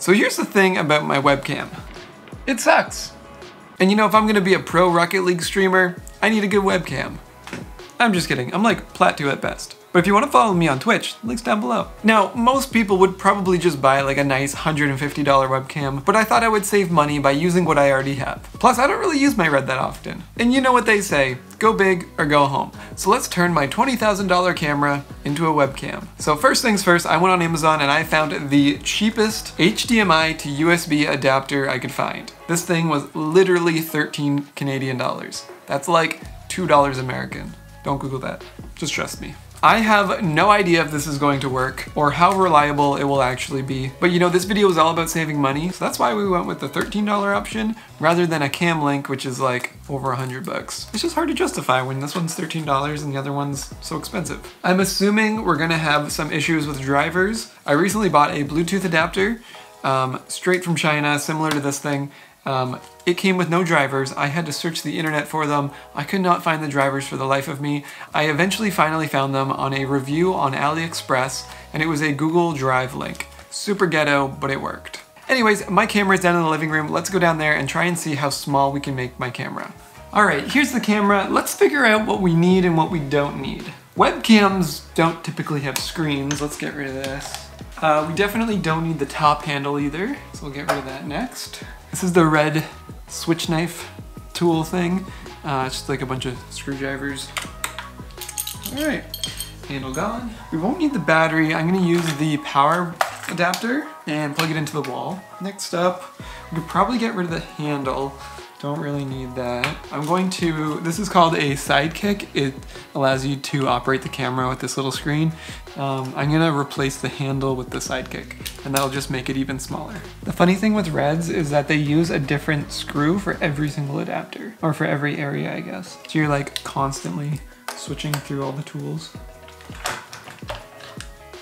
So here's the thing about my webcam. It sucks. And you know, if I'm gonna be a pro Rocket League streamer, I need a good webcam. I'm just kidding, I'm like Plateau at best. But if you want to follow me on Twitch, link's down below. Now, most people would probably just buy like a nice $150 webcam, but I thought I would save money by using what I already have. Plus, I don't really use my Red that often. And you know what they say, go big or go home. So let's turn my $20,000 camera into a webcam. So first things first, I went on Amazon and I found the cheapest HDMI to USB adapter I could find. This thing was literally 13 Canadian dollars. That's like $2 American. Don't Google that, just trust me. I have no idea if this is going to work or how reliable it will actually be. But you know, this video is all about saving money, so that's why we went with the $13 option rather than a Cam Link, which is like over 100 bucks. It's just hard to justify when this one's $13 and the other one's so expensive. I'm assuming we're gonna have some issues with drivers. I recently bought a Bluetooth adapter straight from China, similar to this thing. It came with no drivers. I had to search the internet for them. I could not find the drivers for the life of me. I eventually finally found them on a review on AliExpress, and it was a Google Drive link. Super ghetto, but it worked. Anyways, my camera is down in the living room. Let's go down there and try and see how small we can make my camera. All right, here's the camera. Let's figure out what we need and what we don't need. Webcams don't typically have screens. Let's get rid of this. We definitely don't need the top handle either, so we'll get rid of that next. This is the red switch knife tool thing. It's just like a bunch of screwdrivers. All right, handle gone. We won't need the battery. I'm gonna use the power adapter and plug it into the wall. Next up, we could probably get rid of the handle. Don't really need that. I'm going to, this is called a sidekick. It allows you to operate the camera with this little screen. I'm gonna replace the handle with the sidekick, and that'll just make it even smaller. The funny thing with Reds is that they use a different screw for every single adapter, or for every area, I guess. So you're like constantly switching through all the tools.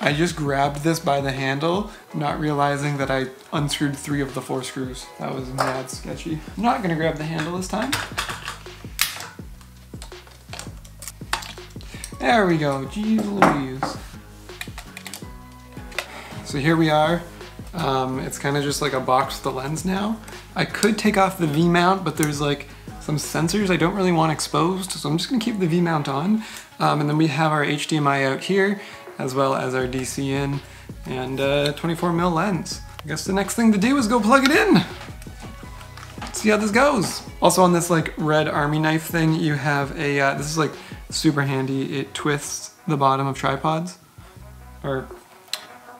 I just grabbed this by the handle, not realizing that I unscrewed 3 of the 4 screws. That was mad sketchy. I'm not gonna grab the handle this time. There we go, geez Louise. So here we are. It's kind of just like a box with the lens now. I could take off the V-mount, but there's like some sensors I don't really want exposed, so I'm just gonna keep the V-mount on. And then we have our HDMI out here, as well as our DC in, and 24mm lens. I guess the next thing to do is go plug it in. See how this goes. Also on this like red army knife thing, you have a, this is like super handy. It twists the bottom of tripods, or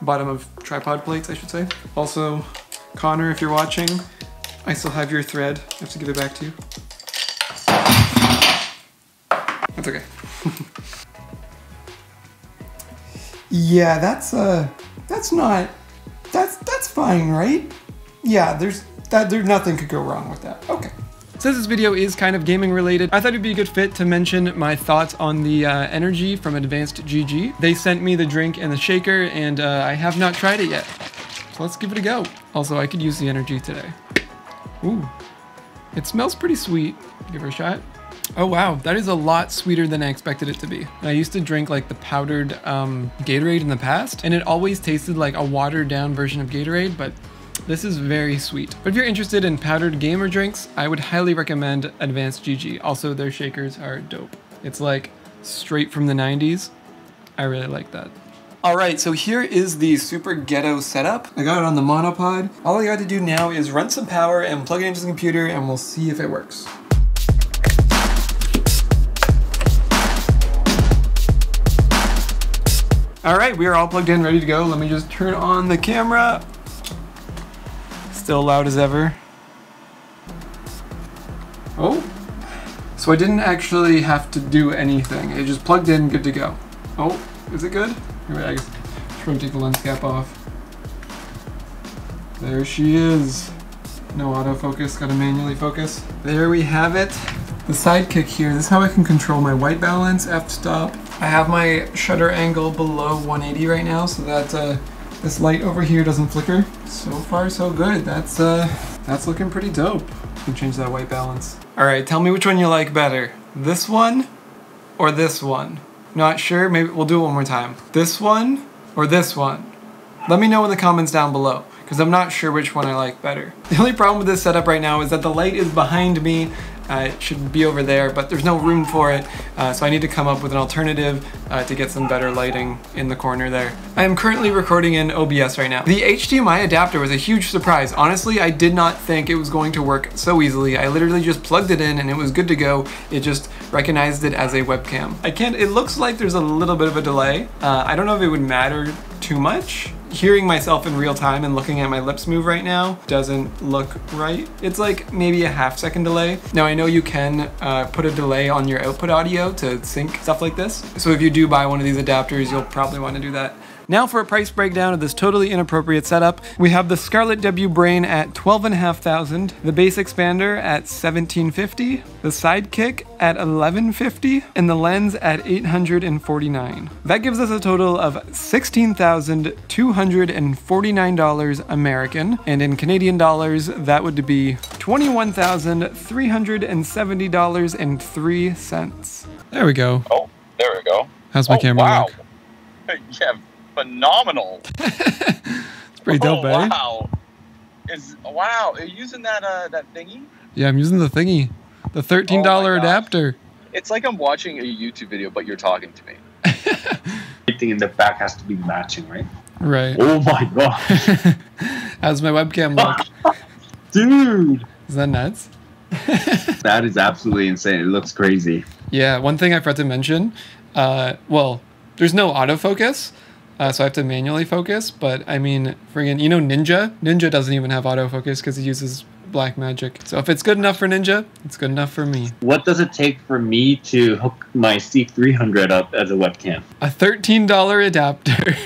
bottom of tripod plates, I should say. Also, Connor, if you're watching, I still have your thread. I have to give it back to you. That's okay. Yeah, that's fine, right? Yeah, there's nothing could go wrong with that. Okay. Since this video is kind of gaming related, I thought it'd be a good fit to mention my thoughts on the energy from Advanced GG. They sent me the drink and the shaker, and I have not tried it yet. So let's give it a go. Also, I could use the energy today. Ooh, it smells pretty sweet. Give her a shot. Oh wow, that is a lot sweeter than I expected it to be. I used to drink like the powdered Gatorade in the past, and it always tasted like a watered down version of Gatorade, but this is very sweet. But if you're interested in powdered gamer drinks, I would highly recommend Advanced GG. Also, their shakers are dope. It's like straight from the 90s. I really like that. All right, so here is the super ghetto setup. I got it on the monopod. All I got to do now is run some power and plug it into the computer, and we'll see if it works. All right, we are all plugged in, ready to go. Let me just turn on the camera. Still loud as ever. Oh, so I didn't actually have to do anything. It just plugged in, good to go. Oh, is it good? Here, I guess try to take the lens cap off. There she is. No autofocus, gotta manually focus. There we have it. The sidekick here, this is how I can control my white balance, f-stop. I have my shutter angle below 180 right now, so that this light over here doesn't flicker. So far, so good. That's looking pretty dope. I can change that white balance. All right, tell me which one you like better. This one or this one? Not sure, maybe we'll do it one more time. This one or this one? Let me know in the comments down below, because I'm not sure which one I like better. The only problem with this setup right now is that the light is behind me. It should be over there, but there's no room for it, so I need to come up with an alternative to get some better lighting in the corner there. I am currently recording in OBS right now. The HDMI adapter was a huge surprise. Honestly, I did not think it was going to work so easily. I literally just plugged it in and it was good to go. It just recognized it as a webcam. It looks like there's a little bit of a delay. I don't know if it would matter too much. Hearing myself in real time and looking at my lips move right now doesn't look right. It's like maybe a half-second delay. Now I know you can put a delay on your output audio to sync stuff like this. So if you do buy one of these adapters, you'll probably want to do that. Now for a price breakdown of this totally inappropriate setup, we have the Scarlett W Brain at $12,500, the Bass Expander at $1,750, the Sidekick at $1,150, and the lens at $849. That gives us a total of $16,249 American, and in Canadian dollars, that would be $21,370.03. There we go. Oh, there we go. How's my camera work? Yeah. Phenomenal. It's pretty dope, eh? Wow. Wow. Are you using that that thingy? Yeah, I'm using the thingy. The $13 adapter. It's like I'm watching a YouTube video, but you're talking to me. Everything in the back has to be matching, right? Right. Oh my god. How's my webcam look? Dude. Is that nuts? That is absolutely insane. It looks crazy. Yeah, one thing I forgot to mention, well, there's no autofocus. So I have to manually focus, but I mean, friggin', you know Ninja? Ninja doesn't even have autofocus because he uses black magic. So if it's good enough for Ninja, it's good enough for me. What does it take for me to hook my C300 up as a webcam? A $13 adapter.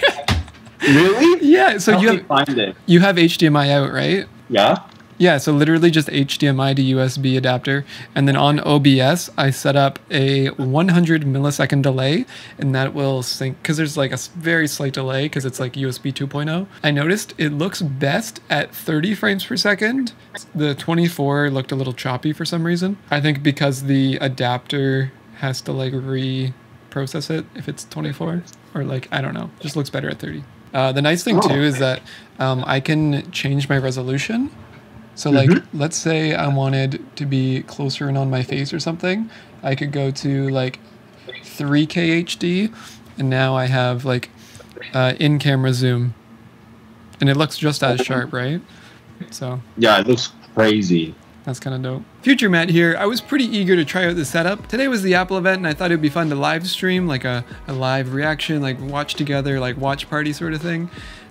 Really? Yeah, so Help me find it. You have HDMI out, right? Yeah. Yeah, so literally just HDMI to USB adapter. And then on OBS, I set up a 100 millisecond delay, and that will sync, because there's like a very slight delay, because it's like USB 2.0. I noticed it looks best at 30 frames per second. The 24 looked a little choppy for some reason. I think because the adapter has to like reprocess it if it's 24, or like, I don't know, just looks better at 30. The nice thing too is that I can change my resolution. So like, let's say I wanted to be closer in on my face or something, I could go to like 3K HD, and now I have like in-camera zoom, and it looks just as sharp, right? So yeah, it looks crazy. That's kind of dope. Future Matt here. I was pretty eager to try out this setup. Today was the Apple event, and I thought it would be fun to live stream, like a live reaction, like watch together, like watch party sort of thing.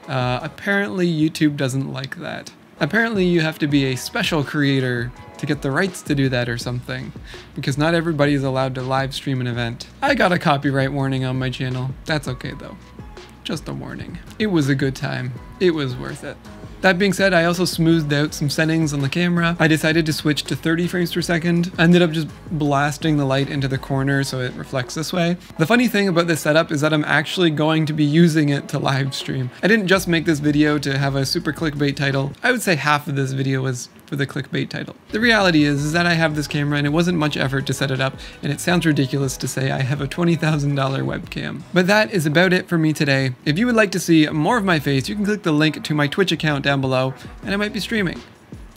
Apparently YouTube doesn't like that. Apparently you have to be a special creator to get the rights to do that or something, because not everybody is allowed to live stream an event. I got a copyright warning on my channel. That's okay though. Just a warning. It was a good time. It was worth it. That being said, I also smoothed out some settings on the camera. I decided to switch to 30 frames per second. I ended up just blasting the light into the corner so it reflects this way. The funny thing about this setup is that I'm actually going to be using it to live stream. I didn't just make this video to have a super clickbait title. I would say half of this video was for the clickbait title. The reality is that I have this camera and it wasn't much effort to set it up, and it sounds ridiculous to say I have a $20,000 webcam. But that is about it for me today. If you would like to see more of my face, you can click the link to my Twitch account down below, and I might be streaming.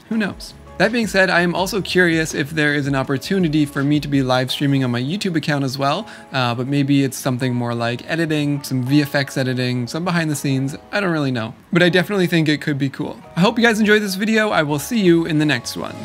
Who knows? That being said, I am also curious if there is an opportunity for me to be live streaming on my YouTube account as well, but maybe it's something more like editing, some VFX editing, some behind the scenes, I don't really know. But I definitely think it could be cool. I hope you guys enjoyed this video. I will see you in the next one.